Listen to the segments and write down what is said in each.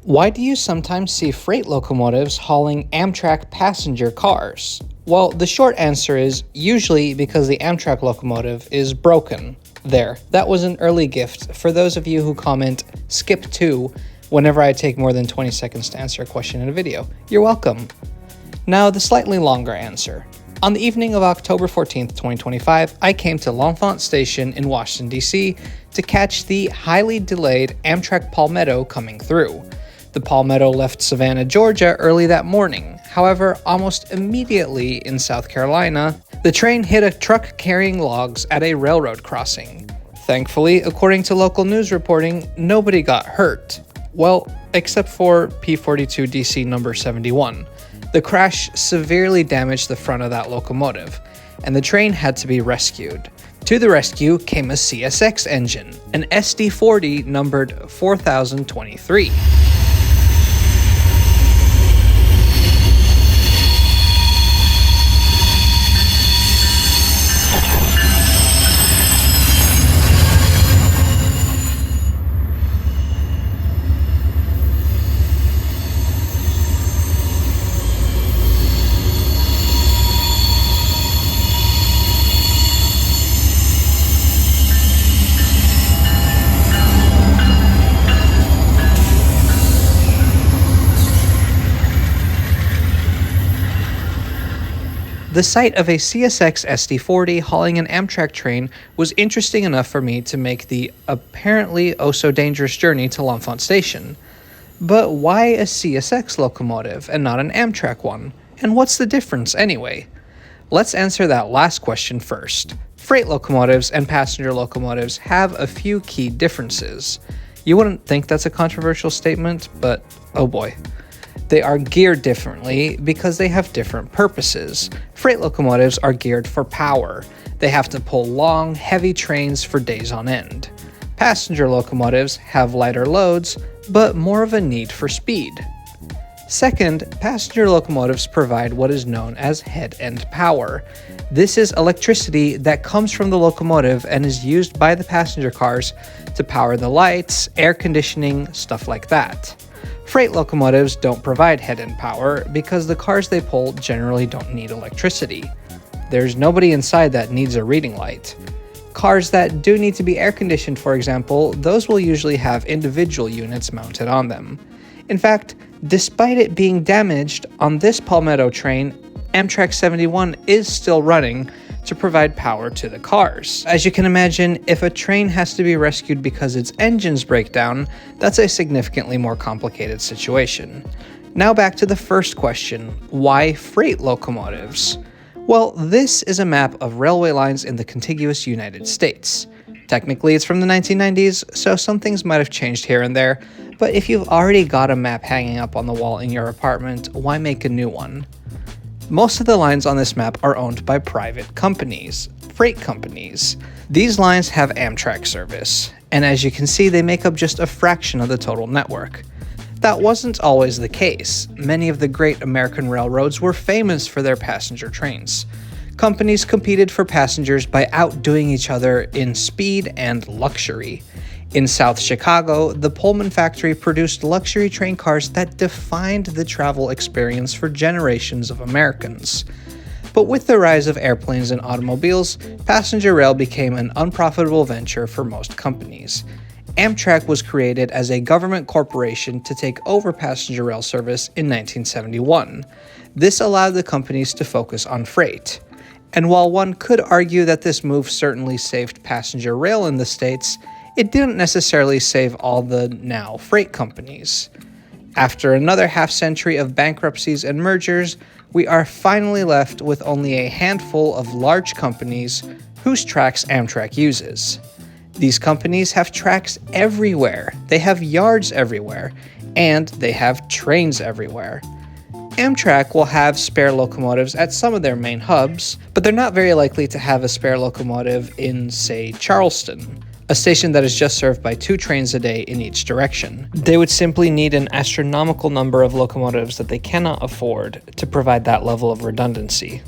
Why do you sometimes see freight locomotives hauling Amtrak passenger cars? Well, the short answer is usually because the Amtrak locomotive is broken. There, that was an early gift for those of you who comment skip 2 whenever I take more than 20 seconds to answer a question in a video. You're welcome. Now, the slightly longer answer. On the evening of October 14th, 2025, I came to L'Enfant Station in Washington, D.C. to catch the highly delayed Amtrak Palmetto coming through. The Palmetto left Savannah, Georgia early that morning. However, almost immediately in South Carolina, the train hit a truck carrying logs at a railroad crossing. Thankfully, according to local news reporting, nobody got hurt. Well, except for P42 DC number 71. The crash severely damaged the front of that locomotive, and the train had to be rescued. To the rescue came a CSX engine, an SD40 numbered 4023. The sight of a CSX SD40 hauling an Amtrak train was interesting enough for me to make the apparently oh-so-dangerous journey to L'Enfant Station. But why a CSX locomotive and not an Amtrak one? And what's the difference anyway? Let's answer that last question first. Freight locomotives and passenger locomotives have a few key differences. You wouldn't think that's a controversial statement, but oh boy. They are geared differently because they have different purposes. Freight locomotives are geared for power. They have to pull long, heavy trains for days on end. Passenger locomotives have lighter loads, but more of a need for speed. Second, passenger locomotives provide what is known as head-end power. This is electricity that comes from the locomotive and is used by the passenger cars to power the lights, air conditioning, stuff like that. Freight locomotives don't provide head-end power because the cars they pull generally don't need electricity. There's nobody inside that needs a reading light. Cars that do need to be air-conditioned, for example, those will usually have individual units mounted on them. In fact, despite it being damaged, on this Palmetto train, Amtrak 71 is still running to provide power to the cars. As you can imagine, if a train has to be rescued because its engines break down, that's a significantly more complicated situation. Now back to the first question, why freight locomotives? Well, this is a map of railway lines in the contiguous United States. Technically, it's from the 1990s, so some things might have changed here and there, but if you've already got a map hanging up on the wall in your apartment, why make a new one? Most of the lines on this map are owned by private companies, freight companies. These lines have Amtrak service, and as you can see, they make up just a fraction of the total network. That wasn't always the case. Many of the great American railroads were famous for their passenger trains. Companies competed for passengers by outdoing each other in speed and luxury. In South Chicago, the Pullman factory produced luxury train cars that defined the travel experience for generations of Americans. But with the rise of airplanes and automobiles, passenger rail became an unprofitable venture for most companies. Amtrak was created as a government corporation to take over passenger rail service in 1971. This allowed the companies to focus on freight. And while one could argue that this move certainly saved passenger rail in the States, it didn't necessarily save all the now freight companies. After another half-century of bankruptcies and mergers, we are finally left with only a handful of large companies whose tracks Amtrak uses. These companies have tracks everywhere, they have yards everywhere, and they have trains everywhere. Amtrak will have spare locomotives at some of their main hubs, but they're not very likely to have a spare locomotive in, say, Charleston, a station that is just served by 2 trains a day in each direction. They would simply need an astronomical number of locomotives that they cannot afford to provide that level of redundancy.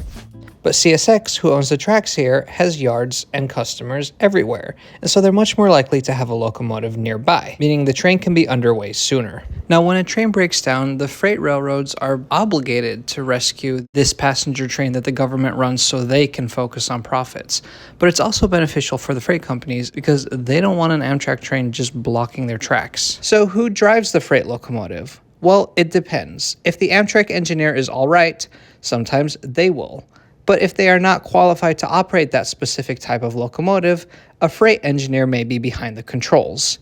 But CSX, who owns the tracks here, has yards and customers everywhere, and so they're much more likely to have a locomotive nearby, meaning the train can be underway sooner. Now, when a train breaks down, the freight railroads are obligated to rescue this passenger train that the government runs so they can focus on profits. But it's also beneficial for the freight companies because they don't want an Amtrak train just blocking their tracks. So who drives the freight locomotive? Well, it depends. If the Amtrak engineer is all right, sometimes they will. But if they are not qualified to operate that specific type of locomotive, a freight engineer may be behind the controls.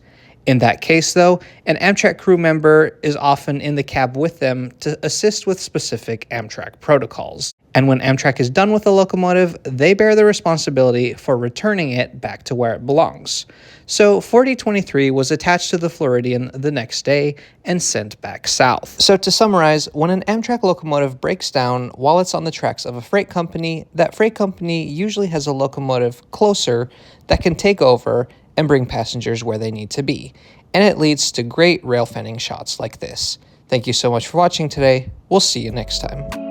In that case, though, an Amtrak crew member is often in the cab with them to assist with specific Amtrak protocols. And when Amtrak is done with the locomotive, they bear the responsibility for returning it back to where it belongs. So 4023 was attached to the Floridian the next day and sent back south. So to summarize, when an Amtrak locomotive breaks down while it's on the tracks of a freight company, that freight company usually has a locomotive closer that can take over and bring passengers where they need to be. And it leads to great rail fanning shots like this. Thank you so much for watching today. We'll see you next time.